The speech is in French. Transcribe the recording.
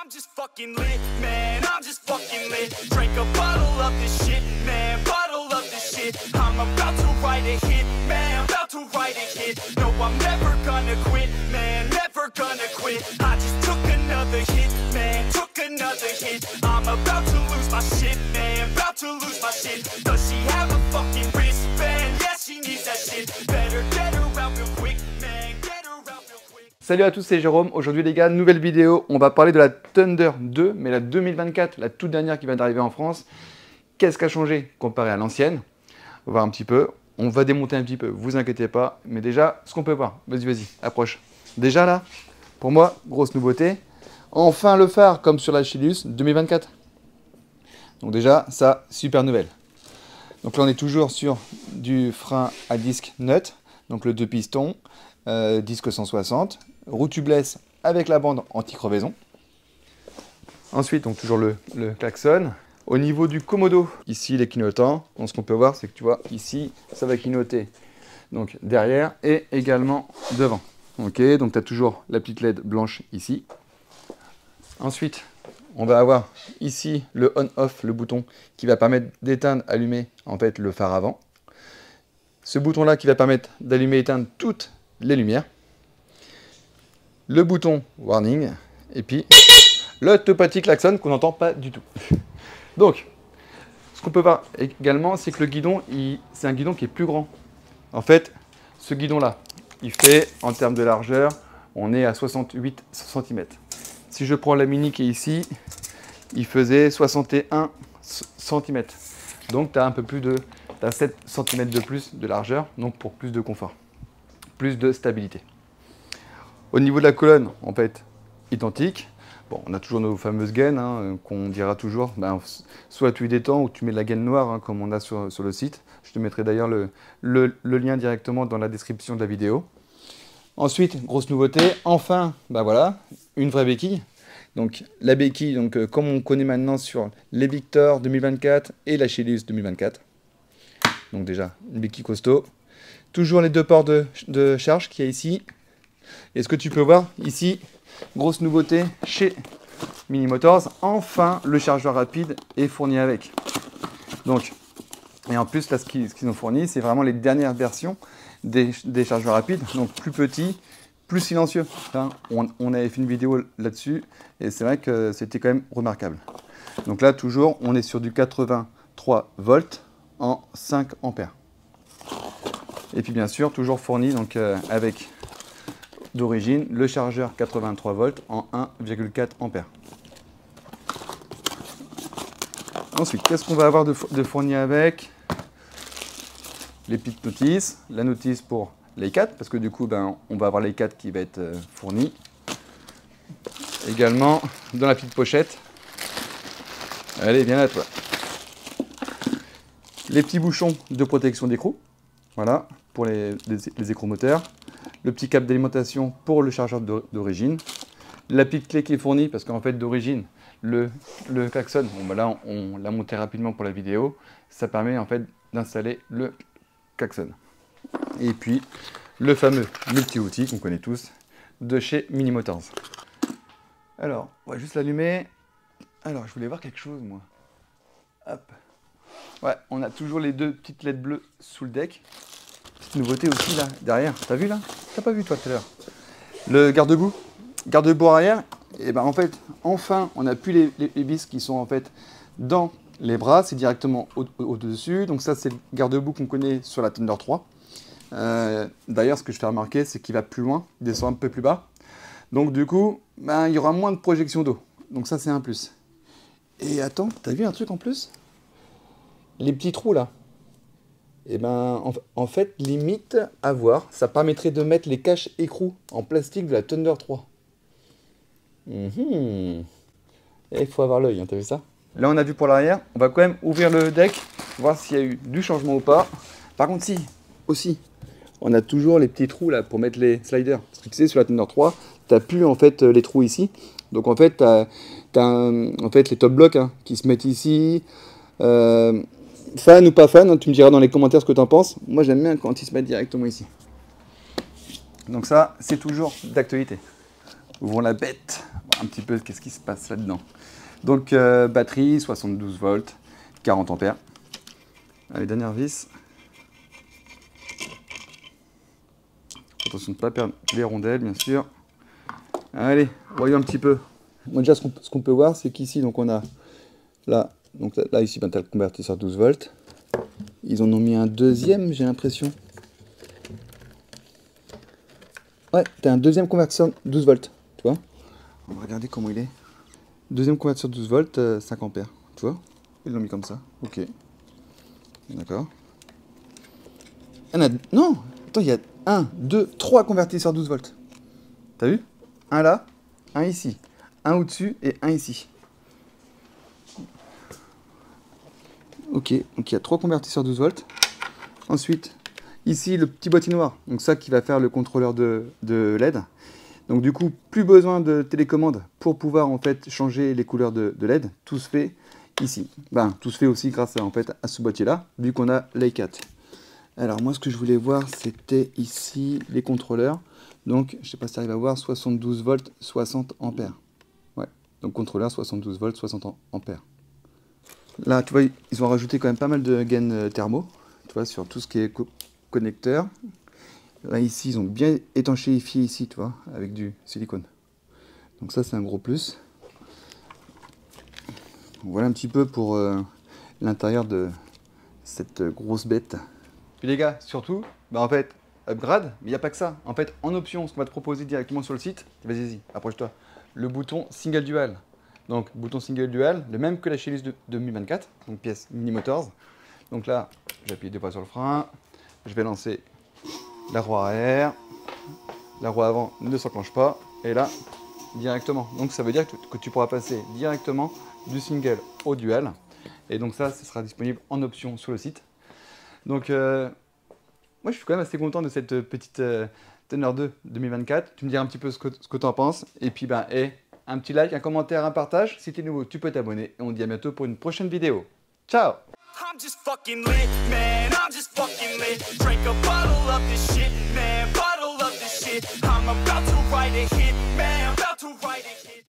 I'm just fucking lit, man, I'm just fucking lit. Drink a bottle of this shit, man, bottle of this shit. I'm about to write a hit, man, I'm about to write a hit. No, I'm never gonna quit, man, never gonna quit. I just took another hit, man, took another hit. I'm about to lose my shit, man, about to lose my shit. Does she have a fucking wristband? Yeah, she needs that shit. Better get her out real quick, man, get her out real quick. Salut à tous, c'est Jérôme. Aujourd'hui les gars, nouvelle vidéo. On va parler de la Thunder 2, mais la 2024, la toute dernière qui vient d'arriver en France. Qu'est-ce qui a changé comparé à l'ancienne? On va voir un petit peu. On va démonter un petit peu, vous inquiétez pas. Mais déjà, ce qu'on peut voir, vas-y, approche. Déjà là, pour moi, grosse nouveauté. Enfin le phare, comme sur la Chilius 2024. Donc déjà, ça, super nouvelle. Donc là, on est toujours sur du frein à disque nut. Donc le 2 pistons, disque 160. Roue tubeless avec la bande anti-crevaison. Ensuite, donc toujours le klaxon. Au niveau du commodo, ici les clignotants, donc ce qu'on peut voir, c'est que tu vois, ici, ça va clignoter. Donc derrière et également devant. Ok, donc tu as toujours la petite LED blanche ici. Ensuite, on va avoir ici le on-off, le bouton qui va permettre d'éteindre, allumer en fait le phare avant. Ce bouton-là qui va permettre d'allumer et éteindre toutes les lumières. Le bouton warning et puis l'automatique klaxon qu'on n'entend pas du tout. Donc, ce qu'on peut voir également, c'est que le guidon, c'est un guidon qui est plus grand. En fait, ce guidon-là, il fait, en termes de largeur, on est à 68 cm. Si je prends la Mini qui est ici, il faisait 61 cm. Donc, tu as un peu plus de... Tu as 7 cm de plus de largeur, donc pour plus de confort, plus de stabilité. Au niveau de la colonne, en fait, identique. Bon, on a toujours nos fameuses gaines, hein, qu'on dira toujours, soit tu détends ou tu mets de la gaine noire, hein, comme on a sur le site. Je te mettrai d'ailleurs le lien directement dans la description de la vidéo. Ensuite, grosse nouveauté, enfin, voilà, une vraie béquille. Donc la béquille, donc, comme on connaît maintenant sur les Victor 2024 et la Chilius 2024. Donc déjà, une béquille costaud. Toujours les deux ports de charge qu'il y a ici. Et ce que tu peux voir ici, grosse nouveauté chez Mini Motors, enfin le chargeur rapide est fourni avec. Donc, et en plus là ce qu'ils ont fourni, c'est vraiment les dernières versions des chargeurs rapides, donc plus petits, plus silencieux. Enfin, on avait fait une vidéo là-dessus et c'est vrai que c'était quand même remarquable. Donc là toujours on est sur du 83 volts en 5 ampères. Et puis bien sûr toujours fourni donc avec d'origine le chargeur 83 volts en 1,4 ampères. Ensuite, qu'est-ce qu'on va avoir de fourni avec? Les petites notices, la notice pour les 4, parce que du coup, on va avoir les 4 qui va être fourni. Également, dans la petite pochette. Allez, viens là, toi. Les petits bouchons de protection d'écrou. Voilà, pour les écromoteurs. Le petit câble d'alimentation pour le chargeur d'origine. La petite clé qui est fournie, parce qu'en fait, d'origine, le klaxon, là, on l'a monté rapidement pour la vidéo. Ça permet en fait d'installer le klaxon. Et puis, le fameux multi-outil qu'on connaît tous de chez Mini Motors. Alors, on va juste l'allumer. Alors, je voulais voir quelque chose, moi. Hop. Ouais, on a toujours les deux petites LED bleues sous le deck. Petite nouveauté aussi, là, derrière. T'as vu, là? T'as pas vu, toi, tout à l'heure? Le garde-boue. Garde-boue arrière. Et en fait, enfin, on n'a plus les vis qui sont, en fait, dans les bras. C'est directement au-dessus. Donc ça, c'est le garde-boue qu'on connaît sur la Thunder 3. D'ailleurs, ce que je fais remarquer, c'est qu'il va plus loin, il descend un peu plus bas. Donc du coup, il y aura moins de projection d'eau. Donc ça, c'est un plus. Et attends, t'as vu un truc en plus? Les petits trous là. Et en fait, limite à voir, ça permettrait de mettre les caches écrous en plastique de la Thunder 3. Et il faut avoir l'œil, hein, t'as vu ça? Là, on a vu pour l'arrière. On va quand même ouvrir le deck, voir s'il y a eu du changement ou pas. Par contre, si, aussi, on a toujours les petits trous là pour mettre les sliders. Parce que tu sais, sur la Thunder 3, tu n'as plus en fait les trous ici. Donc en fait, tu as, en fait les top blocks qui se mettent ici. Fan ou pas fan, tu me diras dans les commentaires ce que tu en penses. Moi, j'aime bien quand ils se mettent directement ici. Donc ça, c'est toujours d'actualité. Ouvrons la bête, voir un petit peu qu'est-ce qui se passe là-dedans. Donc batterie, 72 volts, 40 ampères. Allez, dernière vis. Attention de ne pas perdre les rondelles, bien sûr. Allez, voyons un petit peu. Moi, déjà, ce qu'on peut voir, c'est qu'ici, donc on a là, ici, ben, tu as le convertisseur 12 volts. Ils en ont mis un deuxième, j'ai l'impression. Ouais, tu as un deuxième convertisseur 12 volts, tu vois. On va regarder comment il est. Deuxième convertisseur 12 volts, 5 ampères, tu vois. Ils l'ont mis comme ça, ok. D'accord. Non, attends, il y a 1, 2, 3 convertisseurs 12 volts. T'as vu? Un là, un ici, un au-dessus et un ici. Ok, donc il y a 3 convertisseurs 12 volts. Ensuite, ici le petit boîtier noir, donc ça qui va faire le contrôleur de LED. Donc du coup, plus besoin de télécommande pour pouvoir en fait changer les couleurs de LED. Tout se fait ici. Ben, tout se fait aussi grâce à ce boîtier-là, vu qu'on a l'I4. Alors moi, ce que je voulais voir, c'était ici les contrôleurs. Donc, je sais pas si tu arrives à voir, 72 volts, 60 ampères. Ouais, donc contrôleur 72 volts, 60 ampères. Là, tu vois, ils ont rajouté quand même pas mal de gaines thermo, tu vois, sur tout ce qui est connecteur. Là, ici, ils ont bien étanchéifié ici, tu vois, avec du silicone. Donc ça, c'est un gros plus. Voilà un petit peu pour l'intérieur de cette grosse bête. Puis les gars, surtout, bah en fait, upgrade, mais il n'y a pas que ça. En fait, en option, ce qu'on va te proposer directement sur le site, vas-y, approche-toi, le bouton Single Dual. Donc, bouton Single Dual, le même que la Chelys de 2024, donc pièce Mini Motors. Donc là, j'appuie 2 fois sur le frein, je vais lancer la roue arrière, la roue avant ne s'enclenche pas, et là, directement. Donc ça veut dire que tu pourras passer directement du single au dual. Et donc ça, ce sera disponible en option sur le site. Donc, moi, je suis quand même assez content de cette petite Thunder 2 2024. Tu me diras un petit peu ce que tu en penses. Et puis, ben, un petit like, un commentaire, un partage. Si tu es nouveau, tu peux t'abonner. Et on te dit à bientôt pour une prochaine vidéo. Ciao! I'm just fucking lit, man, I'm just fucking lit. Drink a bottle of this shit, man, bottle of this shit. I'm about to write a hit, man, about to write a hit.